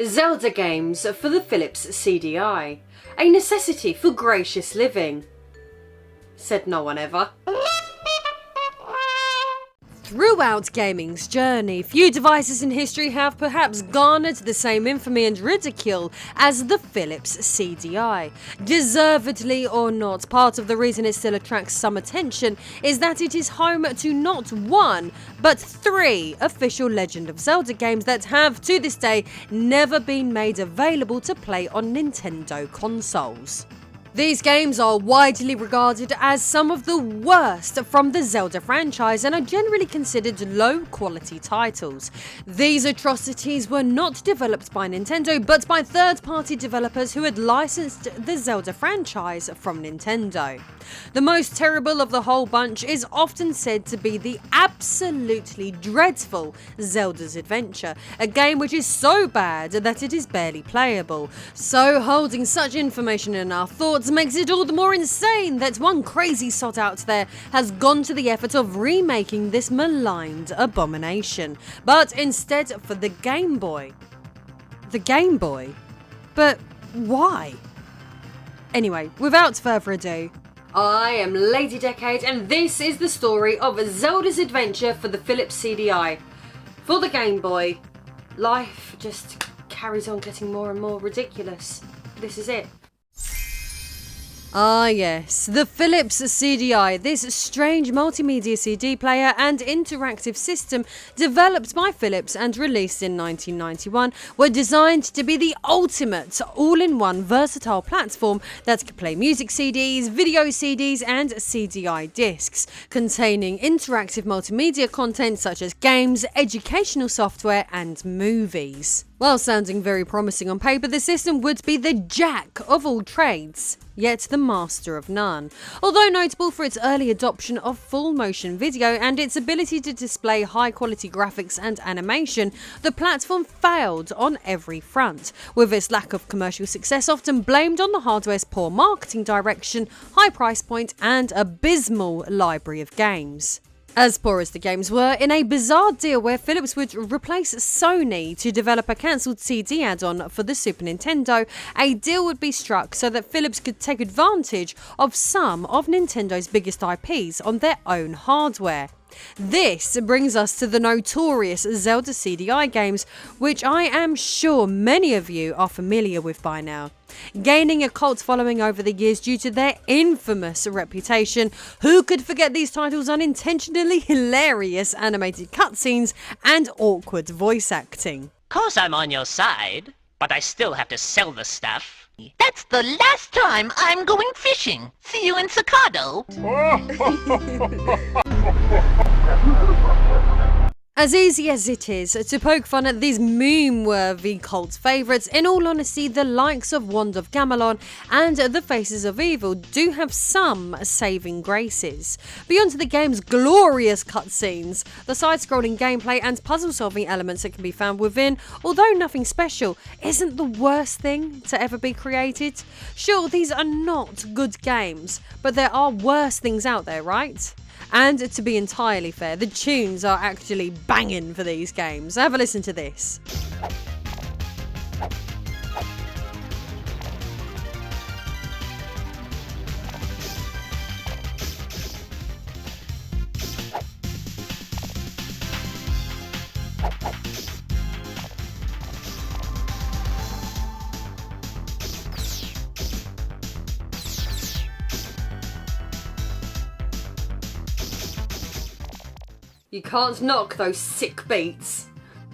Zelda games for the Philips CDI. A necessity for gracious living. Said no one ever. Throughout gaming's journey, few devices in history have perhaps garnered the same infamy and ridicule as the Philips CDI. Deservedly or not, part of the reason it still attracts some attention is that it is home to not one, but 3 official Legend of Zelda games that have, to this day, never been made available to play on Nintendo consoles. These games are widely regarded as some of the worst from the Zelda franchise and are generally considered low-quality titles. These atrocities were not developed by Nintendo, but by third-party developers who had licensed the Zelda franchise from Nintendo. The most terrible of the whole bunch is often said to be the absolutely dreadful Zelda's Adventure, a game which is so bad that it is barely playable. So holding such information in our thoughts makes it all the more insane that one crazy sod out there has gone to the effort of remaking this maligned abomination, but instead for the Game Boy. The Game Boy? But why? Anyway, without further ado, I am Lady Decade and this is the story of Zelda's Adventure for the Philips CDI. For the Game Boy, life just carries on getting more and more ridiculous. This is it. Ah yes, the Philips CDI, this strange multimedia CD player and interactive system developed by Philips and released in 1991, were designed to be the ultimate all-in-one versatile platform that could play music CDs, video CDs and CDI discs, containing interactive multimedia content such as games, educational software and movies. While sounding very promising on paper, the system would be the jack of all trades, yet the master of none. Although notable for its early adoption of full motion video and its ability to display high quality graphics and animation, the platform failed on every front, with its lack of commercial success often blamed on the hardware's poor marketing direction, high price point and abysmal library of games. As poor as the games were, in a bizarre deal where Philips would replace Sony to develop a cancelled CD add-on for the Super Nintendo, a deal would be struck so that Philips could take advantage of some of Nintendo's biggest IPs on their own hardware. This brings us to the notorious Zelda CDI games, which I am sure many of you are familiar with by now. Gaining a cult following over the years due to their infamous reputation, who could forget these titles' unintentionally hilarious animated cutscenes and awkward voice acting? Course I'm on your side, but I still have to sell the stuff. That's the last time I'm going fishing. See you in Sakado. As easy as it is to poke fun at these meme-worthy cult favourites, in all honesty the likes of Wand of Gamelon and the Faces of Evil do have some saving graces. Beyond the game's glorious cutscenes, the side-scrolling gameplay and puzzle-solving elements that can be found within, although nothing special, isn't the worst thing to ever be created. Sure, these are not good games, but there are worse things out there, right? And to be entirely fair, the tunes are actually banging for these games. Have a listen to this. You can't knock those sick beats.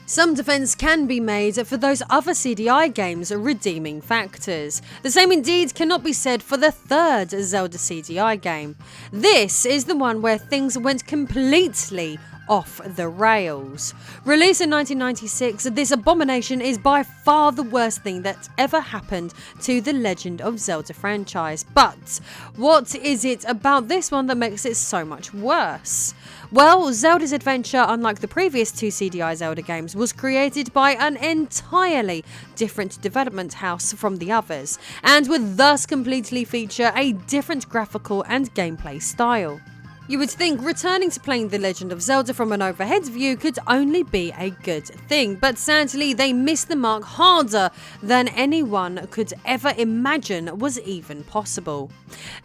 Some defence can be made for those other CDI games' redeeming factors. The same indeed cannot be said for the third Zelda CDI game. This is the one where things went completely off the rails. Released in 1996, this abomination is by far the worst thing that ever happened to the Legend of Zelda franchise. But what is it about this one that makes it so much worse? Well, Zelda's Adventure, unlike the previous 2 CDI Zelda games, was created by an entirely different development house from the others, and would thus completely feature a different graphical and gameplay style. You would think returning to playing The Legend of Zelda from an overhead view could only be a good thing, but sadly they missed the mark harder than anyone could ever imagine was even possible.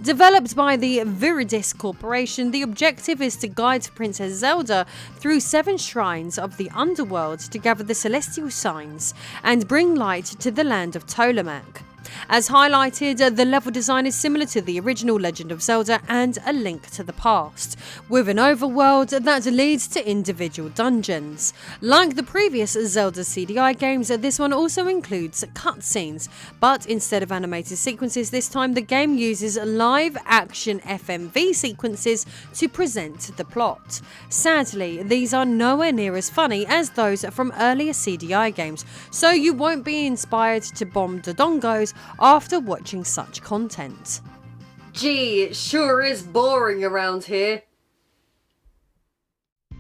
Developed by the Viridis Corporation, the objective is to guide Princess Zelda through 7 shrines of the underworld to gather the celestial signs and bring light to the land of Ptolemaic. As highlighted, the level design is similar to the original Legend of Zelda and A Link to the Past, with an overworld that leads to individual dungeons. Like the previous Zelda CDI games, this one also includes cutscenes, but instead of animated sequences this time the game uses live action FMV sequences to present the plot. Sadly, these are nowhere near as funny as those from earlier CDI games, so you won't be inspired to bomb Dodongos after watching such content. Gee, it sure is boring around here.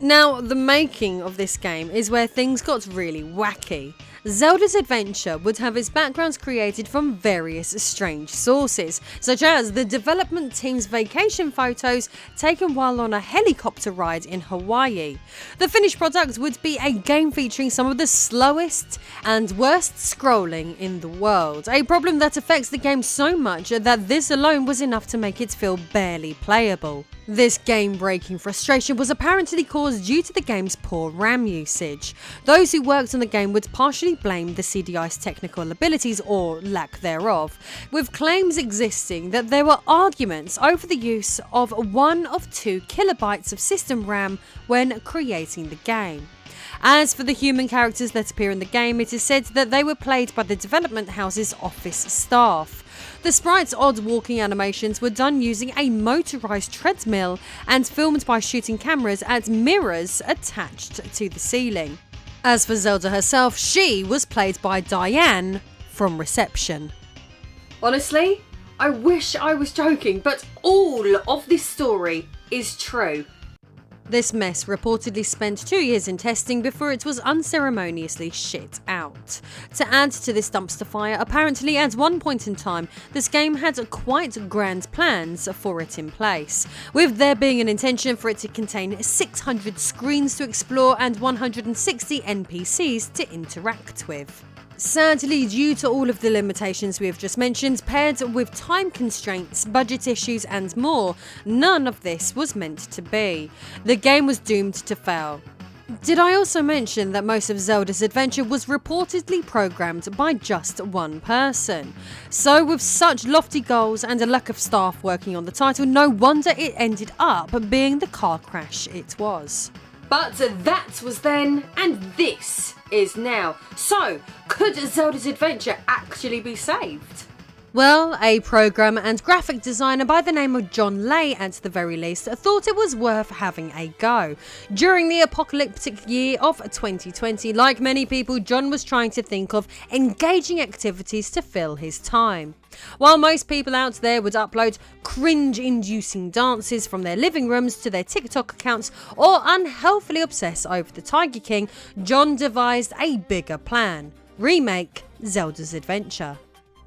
Now, the making of this game is where things got really wacky. Zelda's Adventure would have its backgrounds created from various strange sources, such as the development team's vacation photos taken while on a helicopter ride in Hawaii. The finished product would be a game featuring some of the slowest and worst scrolling in the world, a problem that affects the game so much that this alone was enough to make it feel barely playable. This game-breaking frustration was apparently caused due to the game's poor RAM usage. Those who worked on the game would partially blame the CDI's technical abilities or lack thereof, with claims existing that there were arguments over the use of 1 of 2 kilobytes of system RAM when creating the game. As for the human characters that appear in the game, it is said that they were played by the development house's office staff. The sprites' odd walking animations were done using a motorised treadmill and filmed by shooting cameras at mirrors attached to the ceiling. As for Zelda herself, she was played by Diane from Reception. Honestly, I wish I was joking, but all of this story is true. This mess reportedly spent 2 years in testing before it was unceremoniously shit out. To add to this dumpster fire, apparently at one point in time, this game had quite grand plans for it in place, with there being an intention for it to contain 600 screens to explore and 160 NPCs to interact with. Sadly, due to all of the limitations we have just mentioned, paired with time constraints, budget issues and more, none of this was meant to be. The game was doomed to fail. Did I also mention that most of Zelda's Adventure was reportedly programmed by just one person? So with such lofty goals and a lack of staff working on the title, no wonder it ended up being the car crash it was. But that was then, and this is now. So, could Zelda's Adventure actually be saved? Well, a programmer and graphic designer by the name of John Lay, at the very least, thought it was worth having a go. During the apocalyptic year of 2020, like many people, John was trying to think of engaging activities to fill his time. While most people out there would upload cringe-inducing dances from their living rooms to their TikTok accounts or unhealthily obsess over the Tiger King, John devised a bigger plan: remake Zelda's Adventure.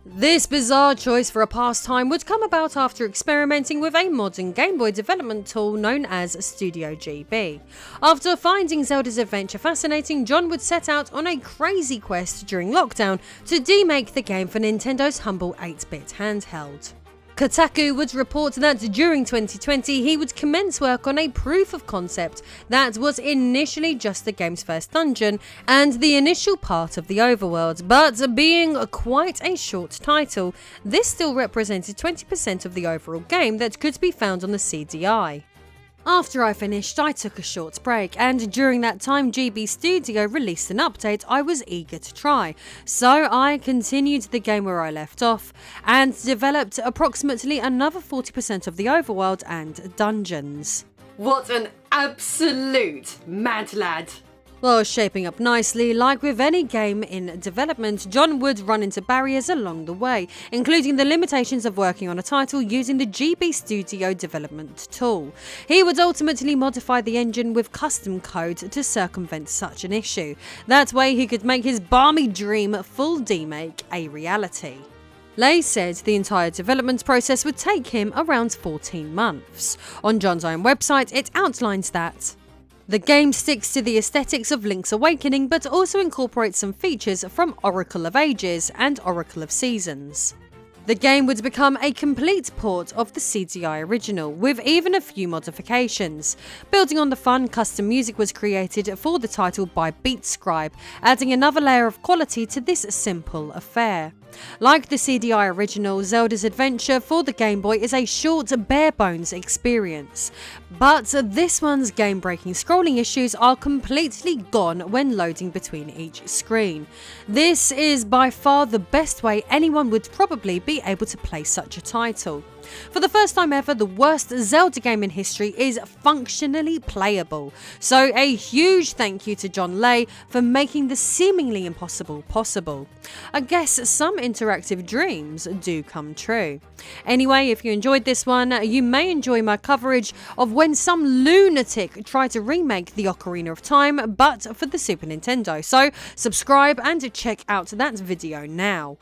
This bizarre choice for a pastime would come about after experimenting with a modern Game Boy development tool known as Studio GB. After finding Zelda's Adventure fascinating, John would set out on a crazy quest during lockdown to demake the game for Nintendo's humble 8-bit handheld. Kotaku would report that during 2020 he would commence work on a proof of concept that was initially just the game's first dungeon and the initial part of the overworld, but being quite a short title, this still represented 20% of the overall game that could be found on the CDI. After I finished, I took a short break, and during that time GB Studio released an update I was eager to try, so I continued the game where I left off and developed approximately another 40% of the overworld and dungeons. What an absolute mad lad! Well, shaping up nicely, like with any game in development, John would run into barriers along the way, including the limitations of working on a title using the GB Studio development tool. He would ultimately modify the engine with custom code to circumvent such an issue. That way he could make his balmy dream full demake a reality. Lay said the entire development process would take him around 14 months. On John's own website, it outlines that the game sticks to the aesthetics of Link's Awakening but also incorporates some features from Oracle of Ages and Oracle of Seasons. The game would become a complete port of the CDI original, with even a few modifications. Building on the fun, custom music was created for the title by BeatScribe, adding another layer of quality to this simple affair. Like the CDI original, Zelda's Adventure for the Game Boy is a short, bare-bones experience. But this one's game-breaking scrolling issues are completely gone when loading between each screen. This is by far the best way anyone would probably be able to play such a title. For the first time ever, the worst Zelda game in history is functionally playable. So a huge thank you to John Lay for making the seemingly impossible possible. I guess some interactive dreams do come true. Anyway, if you enjoyed this one, you may enjoy my coverage of when some lunatic tried to remake the Ocarina of Time, but for the Super Nintendo. So subscribe and check out that video now.